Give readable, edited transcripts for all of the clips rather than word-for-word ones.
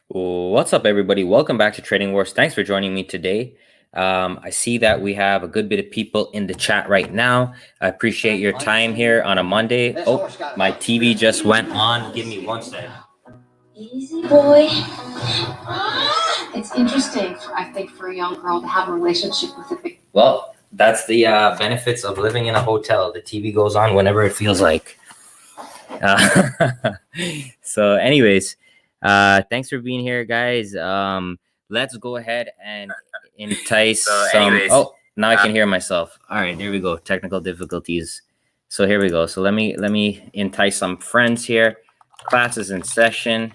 What's up, everybody? Welcome back to Trading Wars. Thanks for joining me today. I see that we have a good bit of people in the chat right now. I appreciate your time here on a Monday. Oh, my TV just went on. Give me one second. Easy boy. It's interesting, I think, for a young girl to have a relationship with a big. Well, that's the benefits of living in a hotel. The TV goes on whenever it feels like. So, anyways, thanks for being here, guys. Let's go ahead and entice some. Oh, now I can hear myself. All right, there we go. Technical difficulties. So here we go. So let me entice some friends here. Class is in session.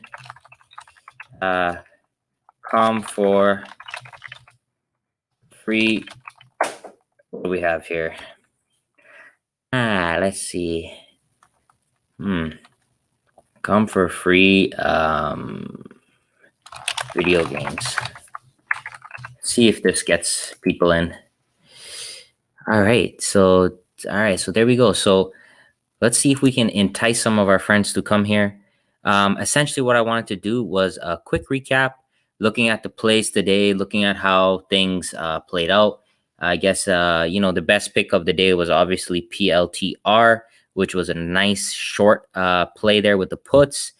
Come for free. What do we have here? Let's see. Come for free video games. See if this gets people in. All right, so there we go. So let's see if we can entice some of our friends to come here. Essentially, what I wanted to do was a quick recap, looking at the plays today, looking at how things played out. I guess the best pick of the day was obviously PLTR, which was a nice short play there with the puts.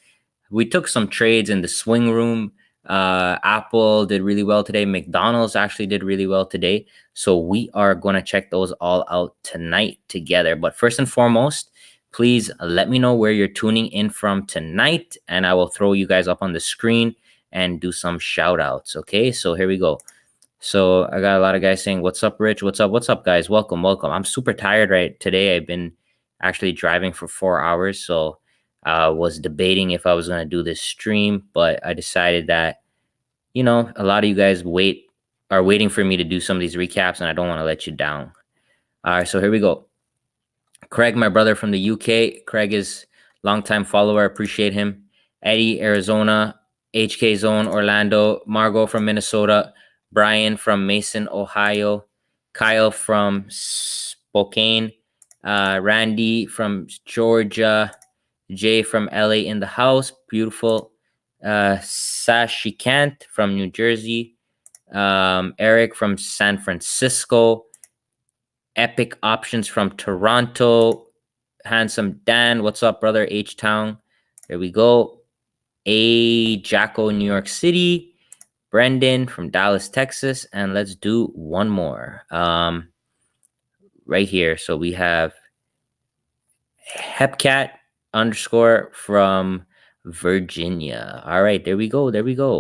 We took some trades in the swing room. Apple did really well today. McDonald's actually did really well today. So we are going to check those all out tonight together. But first and foremost, please let me know where you're tuning in from tonight, and I will throw you guys up on the screen and do some shout outs. Okay, so here we go. So I got a lot of guys saying, "What's up, Rich? What's up, guys? Welcome. I'm super tired right today. I've been actually driving for 4 hours, so I was debating if I was going to do this stream, but I decided that, a lot of you guys are waiting for me to do some of these recaps, and I don't want to let you down. All right, so here we go. Craig, my brother from the UK. Craig is longtime follower. Appreciate him. Eddie, Arizona. HK Zone, Orlando. Margot from Minnesota. Brian from Mason, Ohio. Kyle from Spokane. Randy from Georgia. Jay from LA in the house. Beautiful. Sashikant from New Jersey. Eric from San Francisco. Epic Options from Toronto. Handsome Dan, what's up, brother? H-Town. There we go. A Jacko, New York City. Brendan from Dallas, Texas. And let's do one more. Right here. So we have Hepcat _ from Virginia. All right, there we go.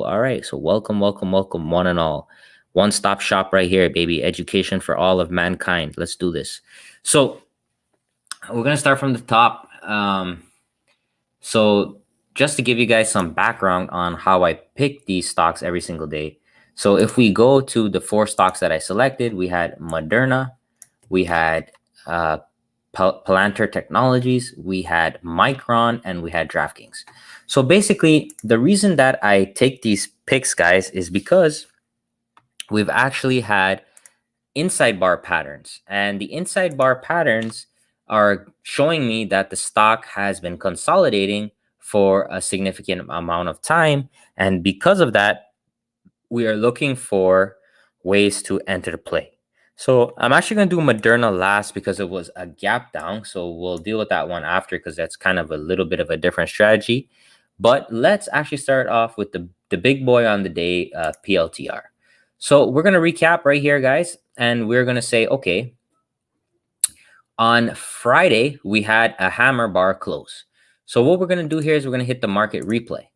All right, so welcome, one and all. One-stop shop right here, baby. Education for all of mankind. Let's do this. So we're going to start from the top. So just to give you guys some background on how I pick these stocks every single day. So if we go to the 4 stocks that I selected, we had Moderna, we had Palantir Technologies, we had Micron, and we had DraftKings. So basically, the reason that I take these picks, guys, is because we've actually had inside bar patterns, and the inside bar patterns are showing me that the stock has been consolidating for a significant amount of time, and because of that, we are looking for ways to enter the play. So I'm actually going to do Moderna last because it was a gap down. So we'll deal with that one after because that's kind of a little bit of a different strategy. But let's actually start off with the big boy on the day, PLTR. So we're going to recap right here, guys. And we're going to say, okay, on Friday, we had a hammer bar close. So what we're going to do here is we're going to hit the market replay.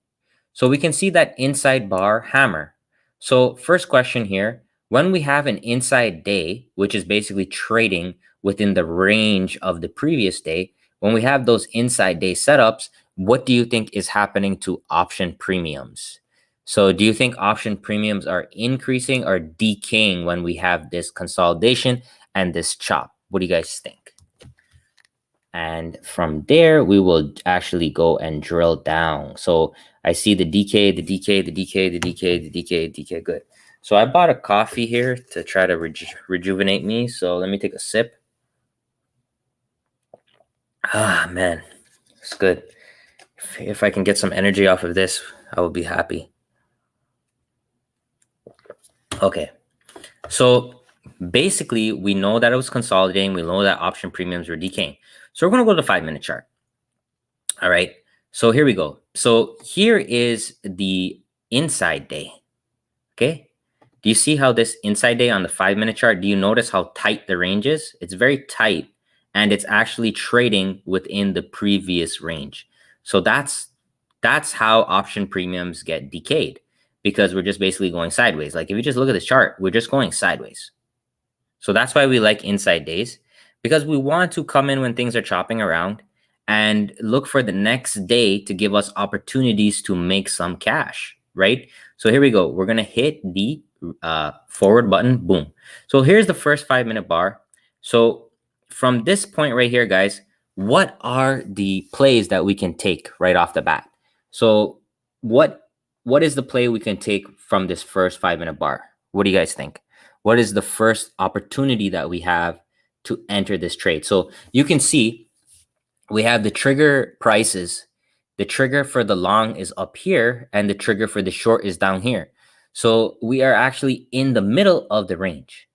So we can see that inside bar hammer. So first question here, when we have an inside day, which is basically trading within the range of the previous day, when we have those inside day setups, what do you think is happening to option premiums? So do you think option premiums are increasing or decaying when we have this consolidation and this chop? What do you guys think? And from there, we will actually go and drill down. So I see the decay. Good. So I bought a coffee here to try to rejuvenate me. So let me take a sip. Ah, man, it's good. If I can get some energy off of this, I will be happy. Okay. So basically, we know that it was consolidating. We know that option premiums were decaying. So we're going to go to the 5-minute chart. All right. So here we go. So here is the inside day. Okay. Do you see how this inside day on the 5-minute chart, do you notice how tight the range is? It's very tight and it's actually trading within the previous range. So that's how option premiums get decayed, because we're just basically going sideways. Like if you just look at this chart, we're just going sideways. So that's why we like inside days, because we want to come in when things are chopping around and look for the next day to give us opportunities to make some cash, right? So here we go. We're going to hit the forward button. Boom. So here's the first 5-minute bar. So from this point right here, guys, what are the plays that we can take right off the bat? So what is the play we can take from this first 5-minute bar? What do you guys think? What is the first opportunity that we have to enter this trade? So you can see we have the trigger prices. The trigger for the long is up here and the trigger for the short is down here. So we are actually in the middle of the range.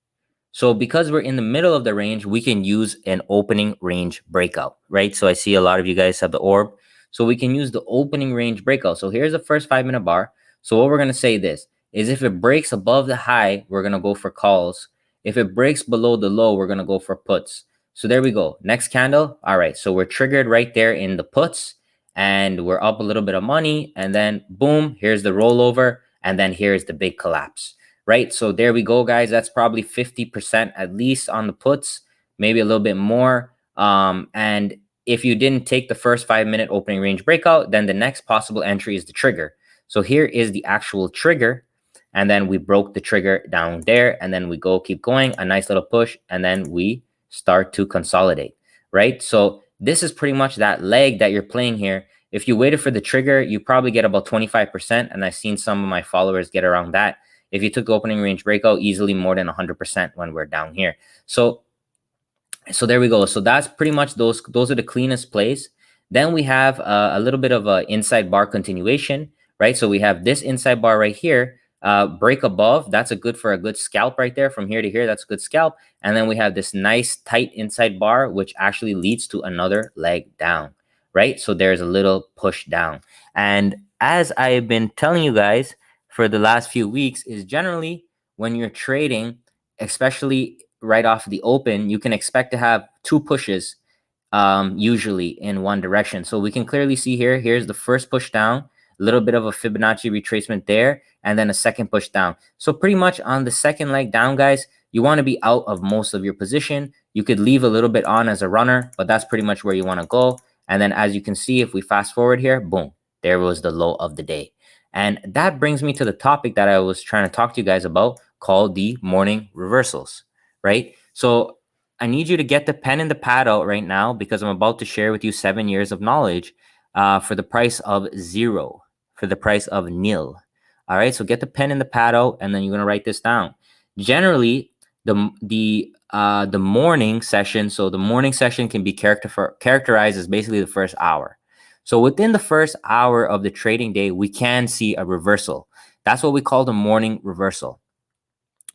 So because we're in the middle of the range, we can use an opening range breakout, right? So I see a lot of you guys have the orb. So we can use the opening range breakout. So here's the first 5-minute bar. So what we're going to say this is, if it breaks above the high, we're going to go for calls. If it breaks below the low, we're going to go for puts. So there we go. Next candle. All right. So we're triggered right there in the puts and we're up a little bit of money. And then boom, here's the rollover. And then here's the big collapse. Right? So there we go, guys. That's probably 50% at least on the puts, maybe a little bit more. And if you didn't take the first 5-minute opening range breakout, then the next possible entry is the trigger. So here is the actual trigger. And then we broke the trigger down there. And then we keep going, a nice little push. And then we start to consolidate, right? So this is pretty much that leg that you're playing here. If you waited for the trigger, you probably get about 25%. And I've seen some of my followers get around that. If you took the opening range breakout, easily more than 100% when we're down here. So there we go. So that's pretty much those are the cleanest plays. Then we have a little bit of a inside bar continuation, right? So we have this inside bar right here, break above. That's for a good scalp right there. From here to here, that's a good scalp. And then we have this nice tight inside bar, which actually leads to another leg down, right? So there's a little push down. And as I've been telling you guys for the last few weeks, is generally when you're trading, especially right off the open, you can expect to have two pushes usually in one direction. So we can clearly see here's the first push down, a little bit of a Fibonacci retracement there, and then a second push down. So pretty much on the second leg down, guys, you want to be out of most of your position. You could leave a little bit on as a runner, but that's pretty much where you want to go. And then as you can see, if we fast forward here, boom, there was the low of the day. And that brings me to the topic that I was trying to talk to you guys about, called the morning reversals, right? So I need you to get the pen and the pad out right now, because I'm about to share with you 7 years of knowledge for the price of 0, for the price of nil. All right, so get the pen and the pad out, and then you're going to write this down. Generally, the morning session, so the morning session can be characterized as basically the first hour. So within the first hour of the trading day, we can see a reversal. That's what we call the morning reversal,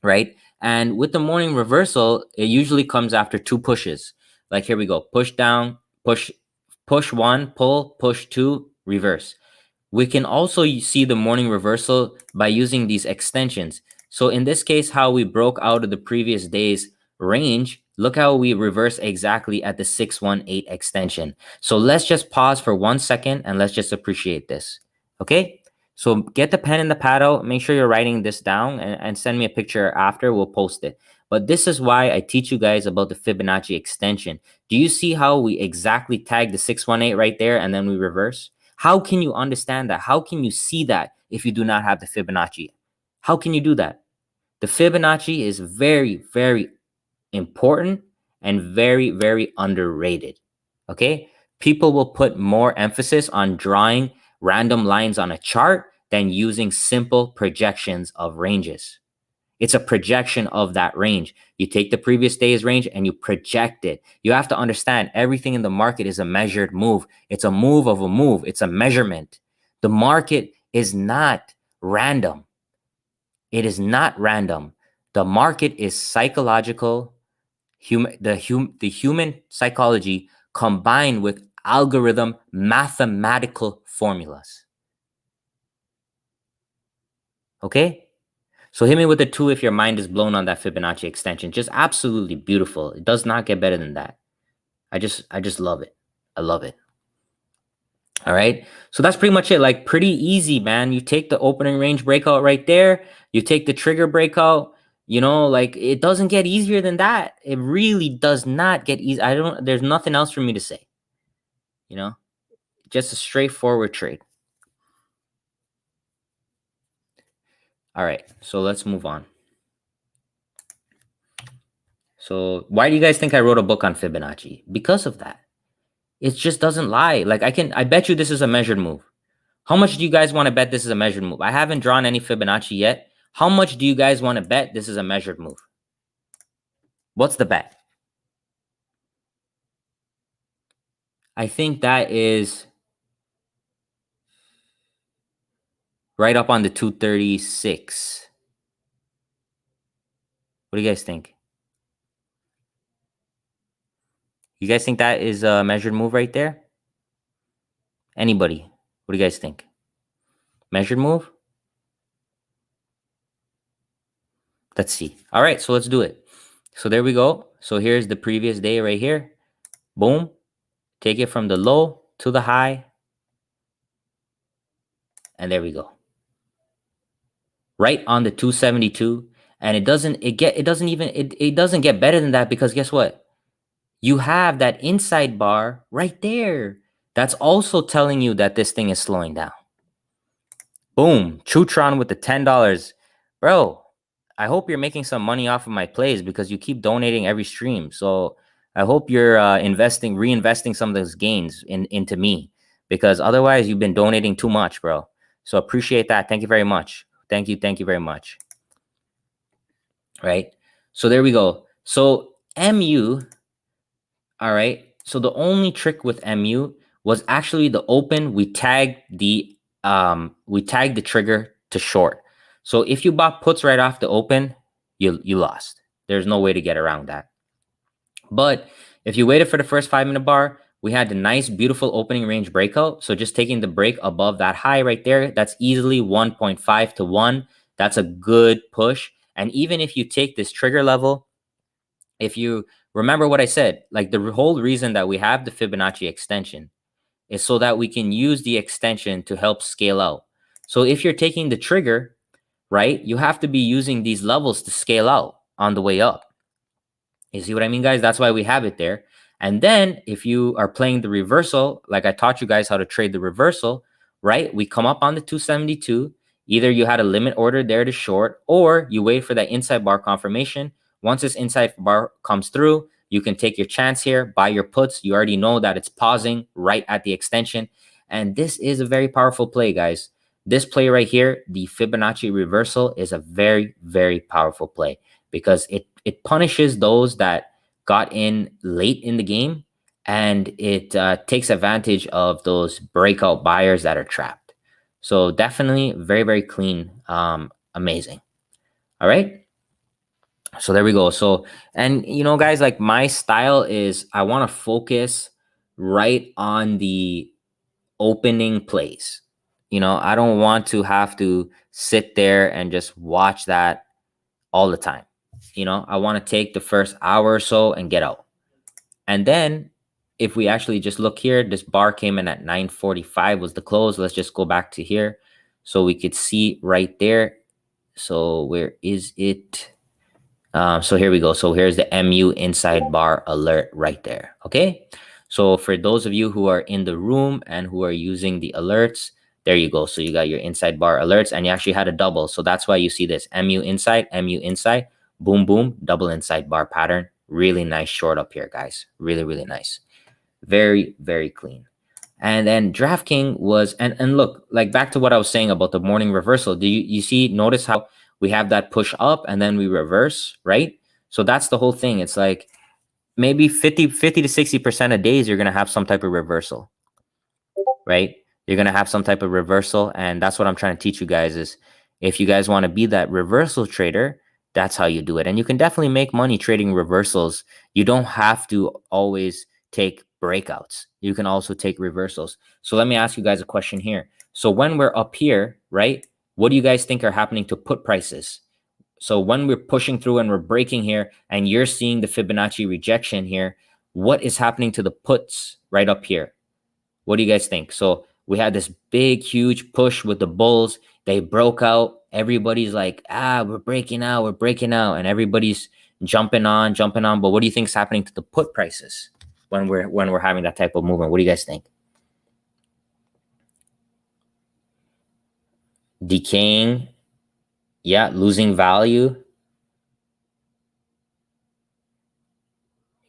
right? And with the morning reversal, it usually comes after two pushes. Like here we go, push down, push one, pull, push two, reverse. We can also see the morning reversal by using these extensions. So in this case, how we broke out of the previous day's range, look how we reverse exactly at the 618 extension. So let's just pause for 1 second and let's just appreciate this. Okay? So get the pen and the pad out. Make sure you're writing this down and send me a picture after. We'll post it. But this is why I teach you guys about the Fibonacci extension. Do you see how we exactly tag the 618 right there and then we reverse? How can you understand that? How can you see that if you do not have the Fibonacci? How can you do that? The Fibonacci is very, very important and very, very underrated. Okay? People will put more emphasis on drawing random lines on a chart than using simple projections of ranges. It's a projection of that range. You take the previous day's range and you project it. You have to understand everything in the market is a measured move. It's a move of a move. It's a measurement. The market is not random. It is not random. The market is psychological, the human psychology combined with algorithm mathematical formulas. Okay? So hit me with a 2 if your mind is blown on that Fibonacci extension. Just absolutely beautiful. It does not get better than that. I just love it. I love it. All right. So that's pretty much it. Like pretty easy, man. You take the opening range breakout right there. You take the trigger breakout. You know, like it doesn't get easier than that. It really does not get easy. There's nothing else for me to say. You know, just a straightforward trade. All right. So let's move on. So why do you guys think I wrote a book on Fibonacci? Because of that. It just doesn't lie. Like I bet you this is a measured move. How much do you guys want to bet this is a measured move? I haven't drawn any Fibonacci yet. How much do you guys want to bet this is a measured move? What's the bet? I think that is right up on the 236. What do you guys think? You guys think that is a measured move right there? Anybody? What do you guys think? Measured move? Let's see. All right, so let's do it. So there we go. So here's the previous day right here. Boom. Take it from the low to the high. And there we go. Right on the 272. And it doesn't get better than that, because guess what? You have that inside bar right there. That's also telling you that this thing is slowing down. Boom. Chutron with the $10. Bro, I hope you're making some money off of my plays, because you keep donating every stream. So I hope you're reinvesting some of those gains into me, because otherwise you've been donating too much, bro. So appreciate that. Thank you very much. Thank you very much. Right? So there we go. So MU, all right. So the only trick with MU was actually the open. We tagged the trigger to short. So if you bought puts right off the open, you lost. There's no way to get around that. But if you waited for the first 5-minute bar, we had the nice, beautiful opening range breakout. So just taking the break above that high right there, that's easily 1.5 to 1. That's a good push. And even if you take this trigger level, if you remember what I said, like the whole reason that we have the Fibonacci extension is so that we can use the extension to help scale out. So if you're taking the trigger, right, you have to be using these levels to scale out on the way up. You see what I mean, guys? That's why we have it there. And then if you are playing the reversal, like I taught you guys how to trade the reversal, right? We come up on the 272. Either you had a limit order there to short, or you wait for that inside bar confirmation. Once this inside bar comes through, you can take your chance here, buy your puts. You already know that it's pausing right at the extension. And this is a very powerful play, guys. This play right here, the Fibonacci reversal, is a very, very powerful play, because it punishes those that got in late in the game, and it takes advantage of those breakout buyers that are trapped. So definitely very, very clean. Amazing. All right. So there we go. So, and you know, guys, like my style is I want to focus right on the opening plays. You know, I don't want to have to sit there and just watch that all the time. You know, I want to take the first hour or so and get out. And then if we actually just look here, this bar came in at 9:45 was the close. Let's just go back to here so we could see right there. So where is it? So here we go. So here's the MU inside bar alert right there. Okay. So for those of you who are in the room and who are using the alerts, there you go. So you got your inside bar alerts, and you actually had a double. So that's why you see this MU inside, boom, boom, double inside bar pattern. Really nice short up here, guys. Really, really nice. Very, very clean. And then DraftKings was, and look, like back to what I was saying about the morning reversal. Do you see, notice how we have that push up and then we reverse, right? So that's the whole thing. It's like maybe 50 to 60% of days, you're going to have some type of reversal, right? You're going to have some type of reversal. And that's what I'm trying to teach you guys is If you guys want to be that reversal trader, that's how you do it. And you can definitely make money trading reversals. You don't have to always take breakouts. You can also take reversals. So let me ask you guys a question here. So when we're up here, right, what do you guys think are happening to put prices? So when we're pushing through and we're breaking here and you're seeing the Fibonacci rejection here, what is happening to the puts right up here? What do you guys think? So we had this big, huge push with the bulls. They broke out. Everybody's like, we're breaking out, we're breaking out. And everybody's jumping on. But what do you think is happening to the put prices when we're having that type of movement? What do you guys think? Decaying. Yeah, losing value.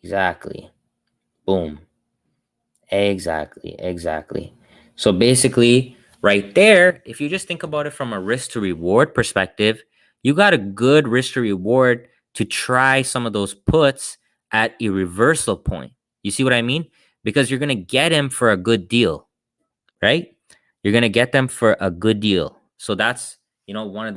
Exactly. Boom. Exactly. So basically, right there, if you just think about it from a risk to reward perspective, you got a good risk to reward to try some of those puts at a reversal point. You see what I mean? Because you're going to get him for a good deal, right? You're going to get them for a good deal. So that's, one of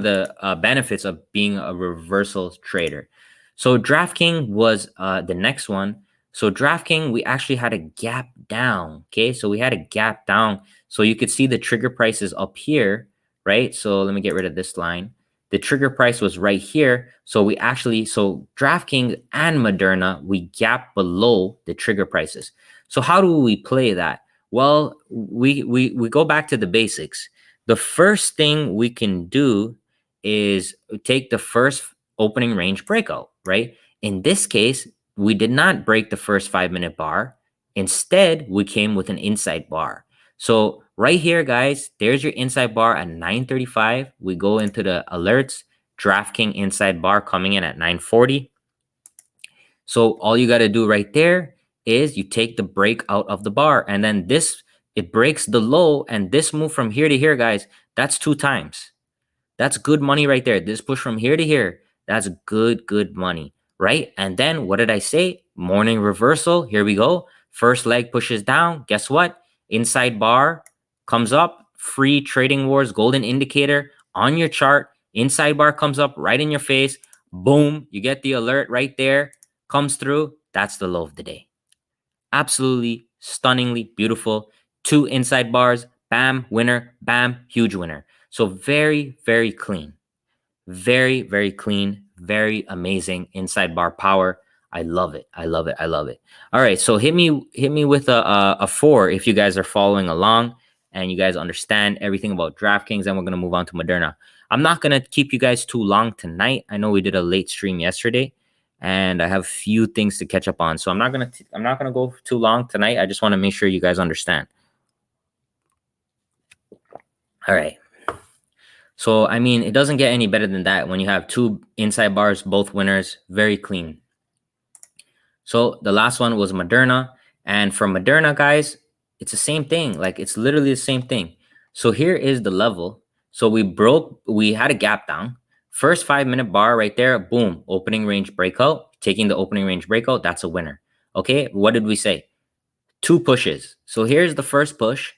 the benefits of being a reversal trader. So DraftKings was the next one. So DraftKings, we actually had a gap down. Okay, so we had a gap down. So you could see the trigger prices up here, right? So let me get rid of this line. The trigger price was right here. So DraftKings and Moderna, we gap below the trigger prices. So how do we play that? Well, we go back to the basics. The first thing we can do is take the first opening range breakout, right? In this case, we did not break the first 5-minute bar. Instead, we came with an inside bar. So right here, guys, there's your inside bar at 9:35. We go into the alerts, DraftKings inside bar coming in at 9:40. So all you got to do right there is you take the break out of the bar, and then it breaks the low, and this move from here to here, guys, that's 2 times. That's good money right there. This push from here to here, that's good money, right? And then what did I say? Morning reversal. Here we go. First leg pushes down. Guess what? Inside bar comes up. Free Trading Wars golden indicator on your chart. Inside bar comes up right in your face. Boom. You get the alert right there. Comes through. That's the low of the day. Absolutely stunningly beautiful. 2 inside bars. Bam, winner. Bam, huge winner. So very, very clean. Very, very clean. Very amazing inside bar power. I love it. All right, so hit me with a 4 if you guys are following along and you guys understand everything about DraftKings, and we're gonna move on to Moderna. I'm not gonna keep you guys too long tonight. I know we did a late stream yesterday, and I have a few things to catch up on, so I'm not gonna go too long tonight. I just want to make sure you guys understand. All right. So, I mean, it doesn't get any better than that when you have 2 inside bars, both winners, very clean. So the last one was Moderna. And for Moderna, guys, it's the same thing. Like, it's literally the same thing. So here is the level. So we had a gap down. First 5-minute bar right there, boom, opening range breakout. Taking the opening range breakout, that's a winner. Okay, what did we say? 2 pushes. So here's the first push.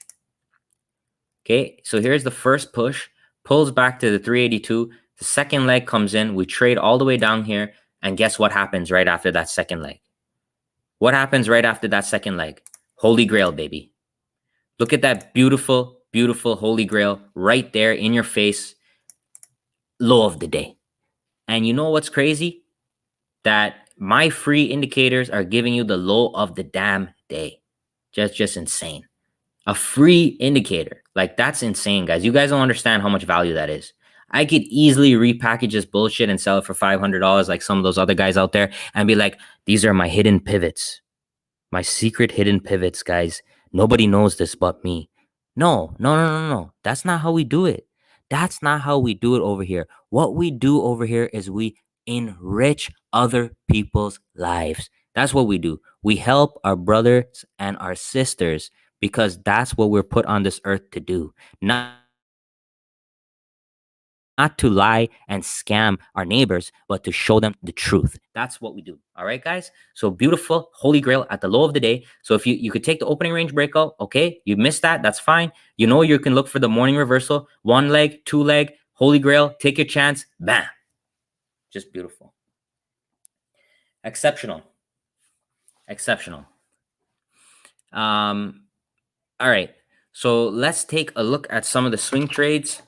Okay, so here's the first push. Pulls back to the 382. The second leg comes in. We trade all the way down here. And guess what happens right after that second leg? What happens right after that second leg? Holy Grail, baby. Look at that beautiful, beautiful Holy Grail right there in your face. Low of the day. And you know what's crazy? That my free indicators are giving you the low of the damn day. Just insane. A free indicator. Like, that's insane, guys. You guys don't understand how much value that is. I could easily repackage this bullshit and sell it for $500 like some of those other guys out there and be like, these are my hidden pivots. My secret hidden pivots, guys. Nobody knows this but me. No. That's not how we do it. That's not how we do it over here. What we do over here is we enrich other people's lives. That's what we do. We help our brothers and our sisters because that's what we're put on this earth to do. Not to lie and scam our neighbors, but to show them the truth. That's what we do. All right, guys? So beautiful, Holy Grail at the low of the day. So if you could take the opening range breakout, okay, you missed that, that's fine. You know you can look for the morning reversal, 1 leg, 2 leg, Holy Grail, take your chance. Bam. Just beautiful. Exceptional. Exceptional. All right. So let's take a look at some of the swing trades.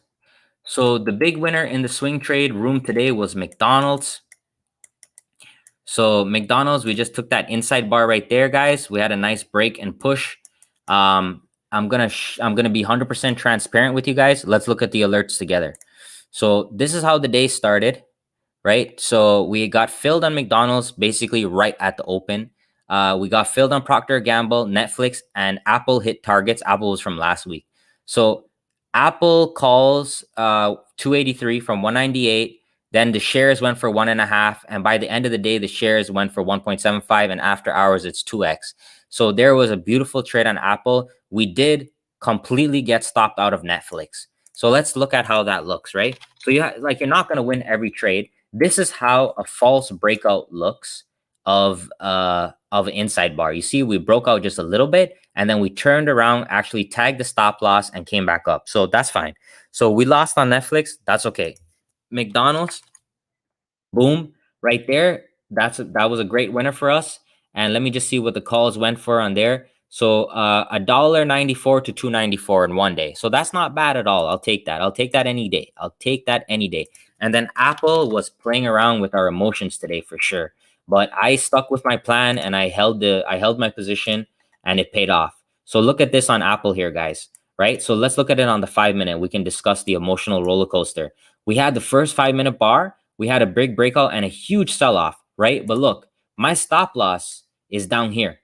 So the big winner in the swing trade room today was McDonald's. So McDonald's, we just took that inside bar right there, guys. We had a nice break and push. I'm gonna be 100% transparent with you guys. Let's look at the alerts together. So this is how the day started, right? So we got filled on McDonald's basically right at the open. We got filled on Procter & Gamble, Netflix, and Apple hit targets. Apple was from last week. So Apple calls 283 from 198. Then the shares went for 1.5. And by the end of the day, the shares went for 1.75. And after hours, it's 2x. So there was a beautiful trade on Apple. We did completely get stopped out of Netflix. So let's look at how that looks, right? So you're not going to win every trade. This is how a false breakout looks of an inside bar. You see, we broke out just a little bit, and then we turned around, actually tagged the stop loss, and came back up. So that's fine. So we lost on Netflix. That's okay. McDonald's, boom, right there. That was a great winner for us. And let me just see what the calls went for on there. So $1.94 to $2.94 in one day. So that's not bad at all. I'll take that. I'll take that any day. I'll take that any day. And then Apple was playing around with our emotions today for sure. But I stuck with my plan and I held my position and it paid off. So look at this on Apple here, guys. Right? So let's look at it on the 5-minute. We can discuss the emotional roller coaster. We had the first 5-minute bar. We had a big breakout and a huge sell-off, right? But look, my stop loss is down here,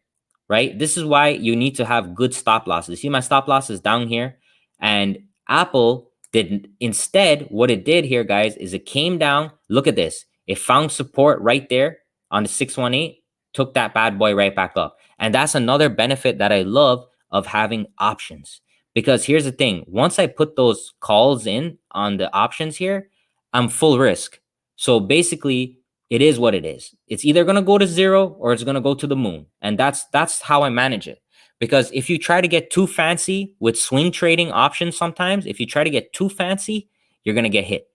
right? This is why you need to have good stop losses. See, my stop loss is down here. And Apple didn't. Instead, what it did here, guys, is it came down. Look at this. It found support right there on the 618, took that bad boy right back up. And that's another benefit that I love of having options. Because here's the thing. Once I put those calls in on the options here, I'm full risk. So basically, it is what it is. It's either going to go to zero or it's going to go to the moon. And that's how I manage it. Because if you try to get too fancy with swing trading options sometimes, if you try to get too fancy, you're going to get hit.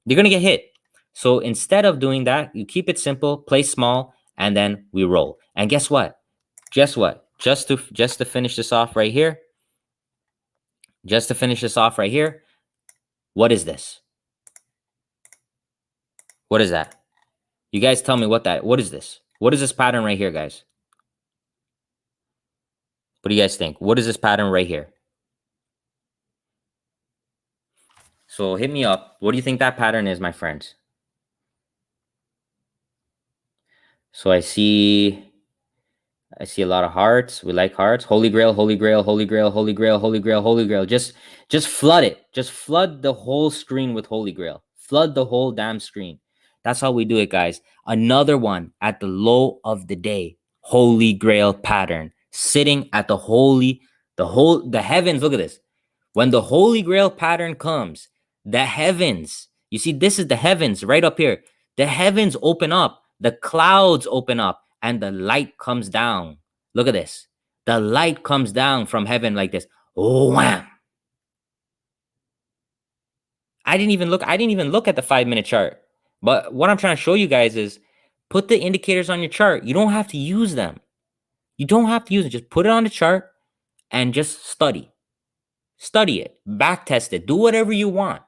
You're going to get hit. So instead of doing that, you keep it simple, play small, and then we roll. And guess what? Guess what? Just to finish this off right here. Just to finish this off right here. What is this? What is that? You guys tell me what is this? What is this pattern right here, guys? What do you guys think? What is this pattern right here? So hit me up. What do you think that pattern is, my friends? So I see a lot of hearts. We like hearts. Holy Grail, Holy Grail, Holy Grail, Holy Grail, Holy Grail, Holy Grail. Just flood it. Just flood the whole screen with Holy Grail. Flood the whole damn screen. That's how we do it, guys. Another one at the low of the day. Holy Grail pattern. Sitting at the heavens. Look at this. When the Holy Grail pattern comes, the heavens, you see, this is the heavens right up here. The heavens open up. The clouds open up. And the light comes down. Look at this. The light comes down from heaven like this. Oh, wham. I didn't even look at the 5-minute chart. But what I'm trying to show you guys is put the indicators on your chart. You don't have to use them. You don't have to use it. Just put it on the chart and just study. Study it. Backtest it. Do whatever you want.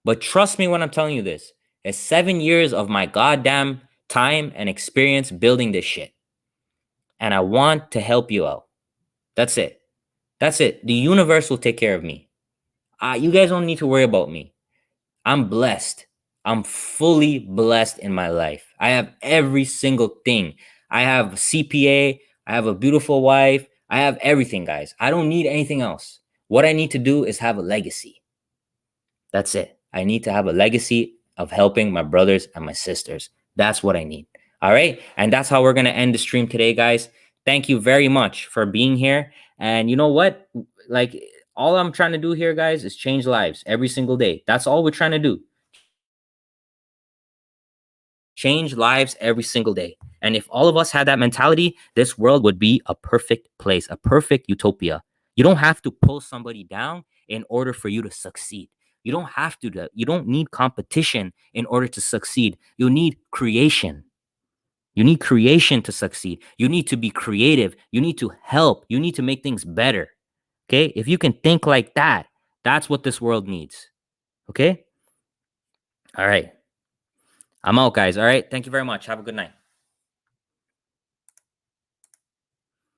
But trust me when I'm telling you this. It's 7 years of my goddamn time and experience building this shit. And I want to help you out. That's it. That's it. The universe will take care of me. You guys don't need to worry about me. I'm blessed. I'm fully blessed in my life. I have every single thing. I have a CPA. I have a beautiful wife. I have everything, guys. I don't need anything else. What I need to do is have a legacy. That's it. I need to have a legacy of helping my brothers and my sisters. That's what I need. All right. And that's how we're going to end the stream today, guys. Thank you very much for being here. And you know what? Like, all I'm trying to do here, guys, is change lives every single day. That's all we're trying to do. Change lives every single day. And if all of us had that mentality, this world would be a perfect place, a perfect utopia. You don't have to pull somebody down in order for you to succeed. You don't have to do that. You don't need competition in order to succeed. You need creation. You need creation to succeed. You need to be creative. You need to help. You need to make things better. Okay? If you can think like that, that's what this world needs. Okay? All right. I'm out, guys. All right. Thank you very much. Have a good night.